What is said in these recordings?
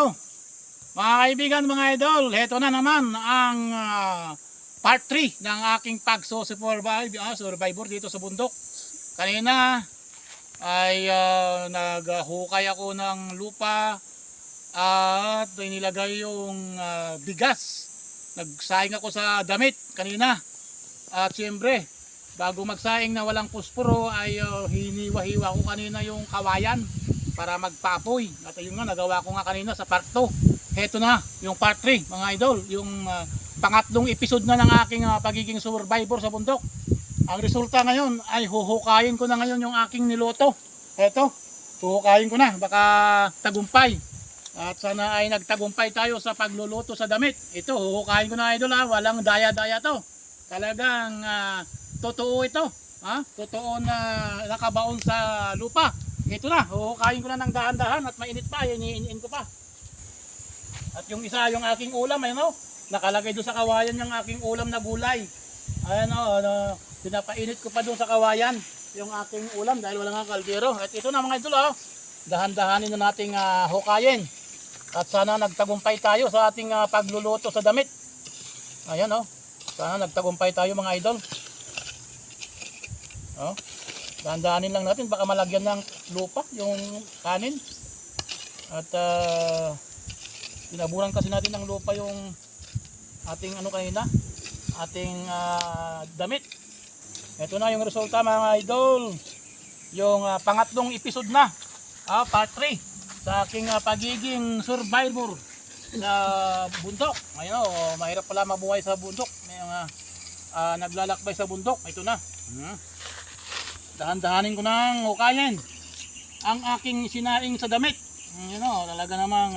Hello mga kaibigan, mga idol. Heto na naman ang part 3 ng aking survivor dito sa bundok. Kanina ay naghukay ako ng lupa at inilagay yung bigas. Nagsaing ako sa damit kanina. At siyempre, bago magsaing na walang pusporo ay hiniwa-hiwa ko kanina yung kawayan para magpapoy. At ayun nga, nagawa ko nga kanina sa part 2. Heto na yung part 3 mga idol, yung pangatlong episode na ng aking pagiging survivor sa bundok. Ang resulta ngayon ay huhukayin ko na ngayon yung aking niloto. Heto, huhukayin ko na, baka tagumpay. At sana ay nagtagumpay tayo sa pagluluto sa damit. Ito, huhukayin ko na idol ha, walang daya-daya to. Talagang totoo ito. Totoo na nakabaon sa lupa. Ito na, huhukayin ko na ng dahan-dahan at mainit pa, iniin ko pa. At yung isa, yung aking ulam, ayun o, nakalagay doon sa kawayan yung aking ulam na gulay. Ayan o, pinapainit ko pa doon sa kawayan yung aking ulam dahil wala nga kaldero. At ito na mga idol o, dahan-dahanin na nating hukayin. At sana nagtagumpay tayo sa ating pagluluto sa damit. Ayan o, sana nagtagumpay tayo mga idol. O, dahan-dahanin lang natin, baka malagyan ng lupa yung kanin. At pinaburan kasi natin ng lupa yung ating kanina, ating damit. Ito na yung resulta mga idol, yung pangatlong episode na, part 3 sa aking pagiging survivor sa bundok. Ayun o, mahirap pala mabuhay sa bundok, may naglalakbay sa bundok. Ito na, dahan-dahanin ko ng hukayin ang aking sinaing sa damit. Yun o, talaga namang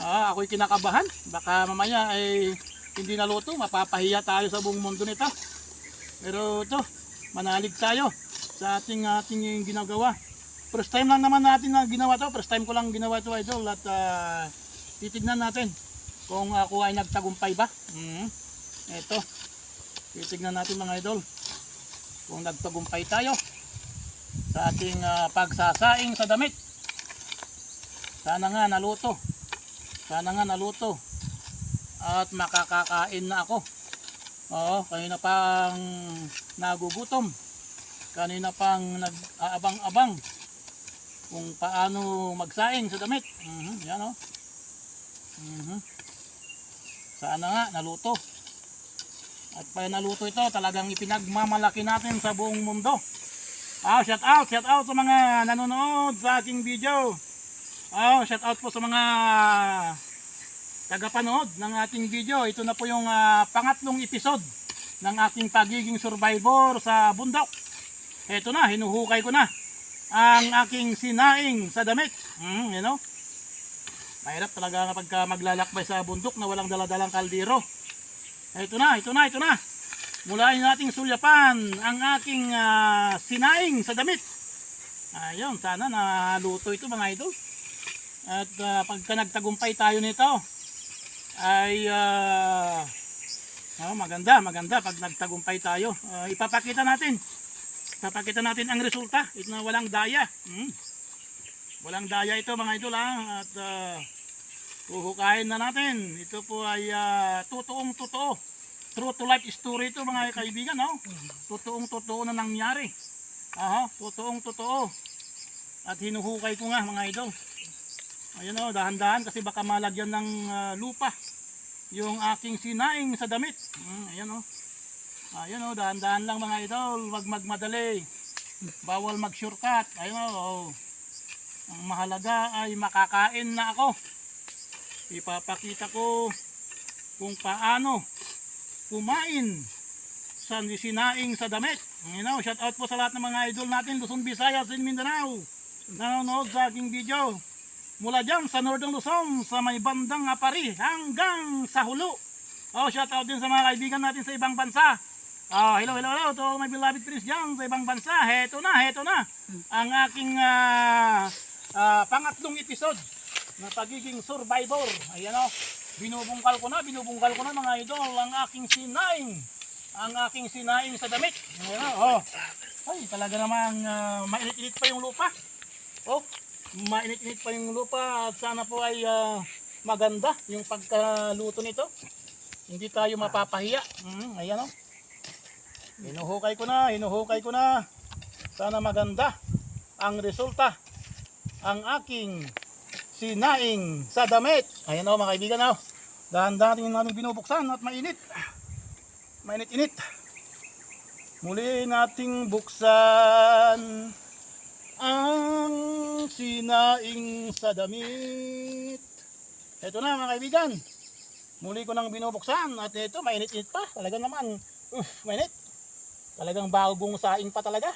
ako'y kinakabahan. Baka mamaya ay hindi naluto, mapapahiya tayo sa buong mundo nito. Pero ito, manalig tayo sa ating ginagawa. First time lang naman natin na ginawa to. First time ko lang ginawa to idol. At titignan natin kung ako ay nagtagumpay ba. Ito, titignan natin mga idol kung nagtagumpay tayo sa ating pagsasaing sa damit. Sana nga naluto. Sana nga naluto at makakakain na ako. Oo, kanina pang nagugutom. Kanina pang nag-aabang-abang kung paano magsaing sa damit. Yan o. Sana nga naluto. At pa naluto ito, talagang ipinagmamalaki natin sa buong mundo. Shout out sa mga nanonood sa aking video. Shout out po sa mga tagapanood ng ating video. Ito na po yung pangatlong episode ng aking pagiging survivor sa bundok. Ito na, hinuhukay ko na ang aking sinaing sa damit. You know? Mahirap talaga kapag maglalakbay sa bundok na walang daladalang kaldero. Ito na. Mulain nating sulyapan ang aking sinaing sa damit. Ayun, sana naluto ito mga idol. At pagka nagtagumpay tayo nito ay maganda pag nagtagumpay tayo. Ipapakita natin ang resulta. Ito na walang daya. Walang daya ito mga idol at huhukayin na natin. Ito po ay totoong totoo. True to life story ito mga kaibigan. Totoong totoo na nangyari. Totoong totoo. At hinuhukay ko nga mga idol. Ayan o, dahan-dahan kasi baka malagyan ng lupa yung aking sinaing sa damit. Ayan o, dahan-dahan lang mga idol, wag magmadali, bawal mag-shortcut. Ayan o, ang mahalaga ay makakain na ako. Ipapakita ko kung paano kumain sa sinaing sa damit. Ayan o, shout out po sa lahat ng mga idol natin, Luzon, Visayas, and Mindanao, nanonood sa aking video. Mula dyan sa Northern Luzon, sa may bandang Apari, hanggang sa Hulo. Shout out din sa mga kaibigan natin sa ibang bansa. Hello to my beloved friends dyan sa ibang bansa. Heto na. Ang aking pangatlong episode na pagiging survivor. Ayan o, binubungkal ko na mga idol ang aking sinaing sa damit. Ayan o, ay talaga namang mainit-init pa yung lupa. mainit-init pa yung lupa at sana po ay maganda yung pagkaluto nito. Hindi tayo mapapahiya. Ayan o. Hinuhukay ko na. Sana maganda ang resulta. Ang aking sinaing sa damit. Ayan o mga kaibigan o. Dahan-dahan natin binubuksan at mainit. Mainit-init. Muli nating buksan ang sinaing sa damit. Ito na mga kaibigan. Muli ko nang binubuksan at ito mainit-init pa. Talaga naman. Mainit. Talagang bagong saing pa talaga.